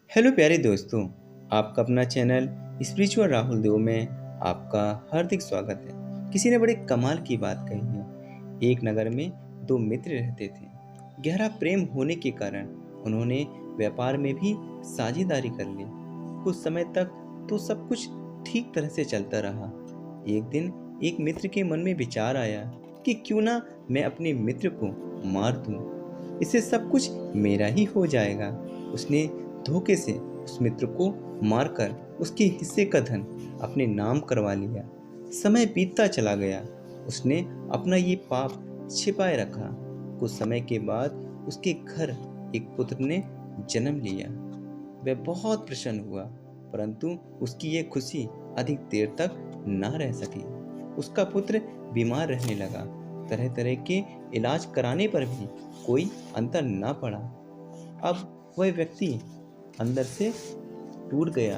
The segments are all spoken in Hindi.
हेलो प्यारे दोस्तों, आपका अपना चैनल स्पिरिचुअल राहुल देव में आपका हार्दिक स्वागत है। किसी ने बड़े कमाल की बात कही है। एक नगर में दो मित्र रहते थे। गहरा प्रेम होने के कारण उन्होंने व्यापार में भी साझेदारी कर ली। कुछ समय तक तो सब कुछ ठीक तरह से चलता रहा। एक दिन एक मित्र के मन में विचार आया कि क्यों ना मैं अपने मित्र को मार दूं, इससे सब कुछ मेरा ही हो जाएगा। उसने धोखे से उस मित्र को मारकर उसके हिस्से का धन अपने नाम करवा लिया। समय बीतता चला गया। उसने अपना ये पाप छिपाए रखा। कुछ समय के बाद उसके घर एक पुत्र ने जन्म लिया। वह बहुत प्रसन्न हुआ, परंतु उसकी ये खुशी अधिक देर तक न रह सकी। उसका पुत्र बीमार रहने लगा। तरह तरह के इलाज कराने पर भी कोई अंतर न पड़ा। अब वह व्यक्ति अंदर से टूट गया।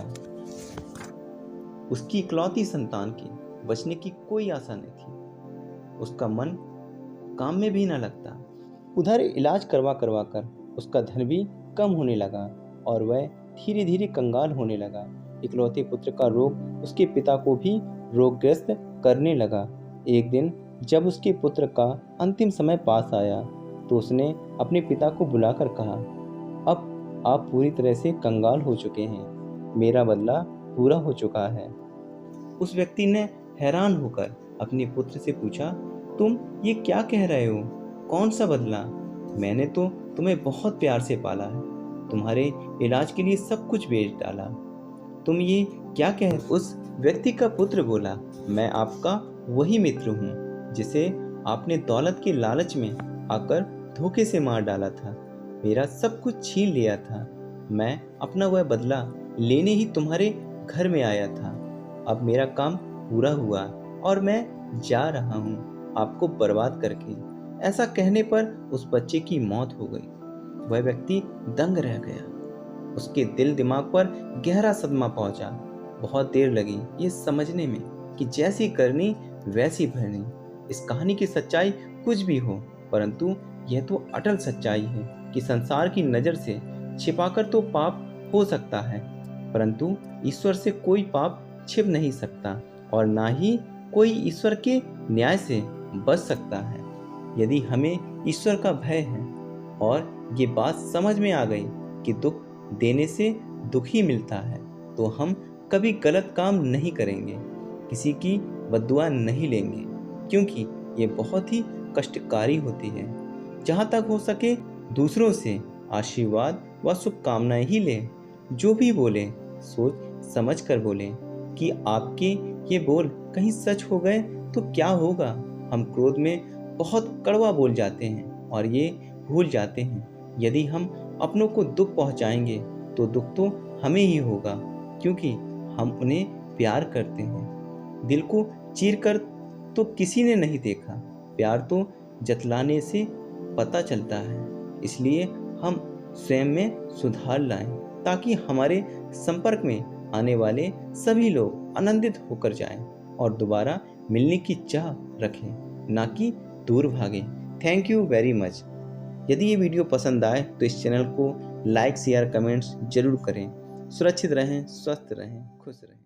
उसकी इकलौती संतान की बचने की कोई आशा नहीं थी। उसका मन काम में भी न लगता। उधर इलाज करवा करवा कर उसका धन भी कम होने लगा और वह धीरे धीरे कंगाल होने लगा। इकलौते पुत्र का रोग उसके पिता को भी रोगग्रस्त करने लगा। एक दिन जब उसके पुत्र का अंतिम समय पास आया तो उसने अपने पिता को बुलाकर कहा, अब आप पूरी तरह से कंगाल हो चुके हैं। मेरा बदला पूरा हो चुका है। उस व्यक्ति ने हैरान होकर अपने पुत्र से पूछा, तुम ये क्या कह रहे हो? कौन सा बदला? मैंने तो तुम्हें बहुत प्यार से पाला है, तुम्हारे इलाज के लिए सब कुछ बेच डाला। तुम ये क्या कह? उस व्यक्ति का पुत्र बोला, मैं आपका वही मित्र हूँ जिसे आपने दौलत के लालच में आकर धोखे से मार डाला था। मेरा सब कुछ छीन लिया था। मैं अपना वह बदला लेने ही तुम्हारे घर में आया था। अब मेरा काम पूरा हुआ और मैं जा रहा हूँ आपको बर्बाद करके। ऐसा कहने पर उस बच्चे की मौत हो गई। वह व्यक्ति दंग रह गया। उसके दिल दिमाग पर गहरा सदमा पहुंचा। बहुत देर लगी ये समझने में कि जैसी करनी वैसी भरनी। इस कहानी की सच्चाई कुछ भी हो, परंतु यह तो अटल सच्चाई है कि संसार की नज़र से छिपाकर तो पाप हो सकता है, परंतु ईश्वर से कोई पाप छिप नहीं सकता और ना ही कोई ईश्वर के न्याय से बच सकता है। यदि हमें ईश्वर का भय है और ये बात समझ में आ गई कि दुख देने से दुख ही मिलता है, तो हम कभी गलत काम नहीं करेंगे, किसी की बद्दुआ नहीं लेंगे, क्योंकि ये बहुत ही कष्टकारी होती है। जहाँ तक हो सके दूसरों से आशीर्वाद व शुभकामनाएं ही लें। जो भी बोले सोच समझ कर बोलें कि आपके ये बोल कहीं सच हो गए तो क्या होगा। हम क्रोध में बहुत कड़वा बोल जाते हैं और ये भूल जाते हैं, यदि हम अपनों को दुख पहुंचाएंगे तो दुख तो हमें ही होगा, क्योंकि हम उन्हें प्यार करते हैं। दिल को चीर कर तो किसी ने नहीं देखा, प्यार तो जतलाने से पता चलता है। इसलिए हम स्वयं में सुधार लाएं ताकि हमारे संपर्क में आने वाले सभी लोग आनंदित होकर जाएं और दोबारा मिलने की चाह रखें, ना कि दूर भागें। Thank you very much. यदि ये वीडियो पसंद आए तो इस चैनल को लाइक शेयर कमेंट्स जरूर करें। सुरक्षित रहें, स्वस्थ रहें, खुश रहें।